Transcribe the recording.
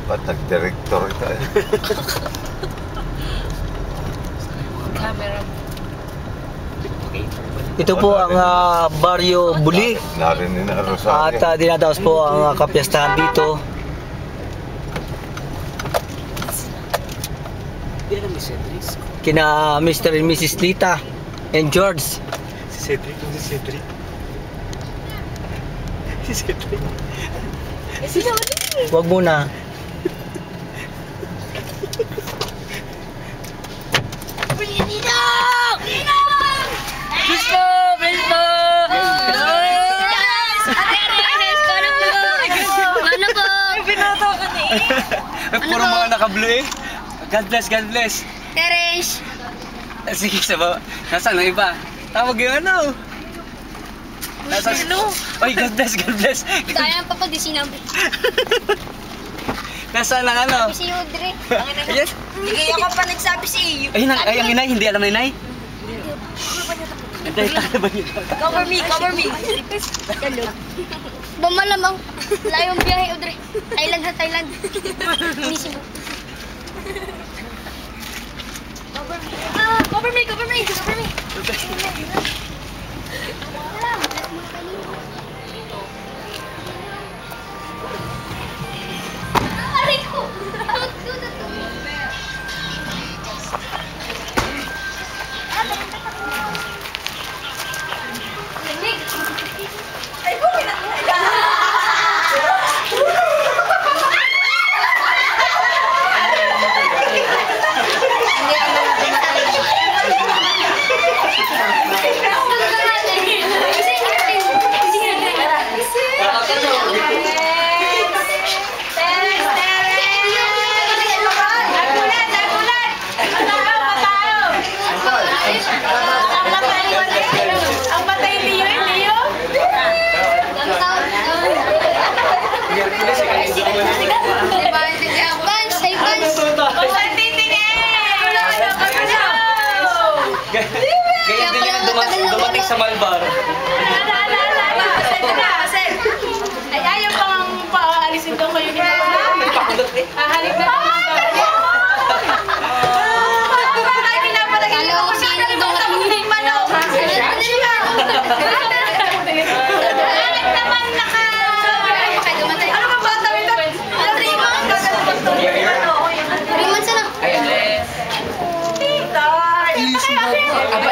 Ba't nag-director ito eh? Camera. Ito po ang Barrio Buli. Narinig na Rosario. At dinadaos po ang kapiyastahan dito. Kina Mr. and Mrs. Lita and George. Si Cedric. Huwag muna. Puro mga naka-blue eh. God bless, God bless. Terence! Sige, saba. Nasaan ang iba? Tawag yung ano. Sino? Oy, God bless, God bless. Sayang pa di sinabi. Nasaan ang ano? Si Audrey. Yes. Hindi ako pa nagsabi sa iyo. Ay, ang inay, hindi alam na inay? Hindi, ba niya? Cover me, cover me. Ba malamang. Layong biyahe, Audrey. Thailand ha, Thailand. Inisip mo. Cover me, cover me, cover me. Aray ko! Ay, po, Ganyan din yung dumating sa Malbar. Ay, ayaw pang paalisin daw kayo ni Mama. Hahalik na naman daw. Ay, pinapalagay ko kung sino yung bata mong hindi manok. Naman naka... Ano ba bata ito? 3 months? 3 months na. Tita! Aba,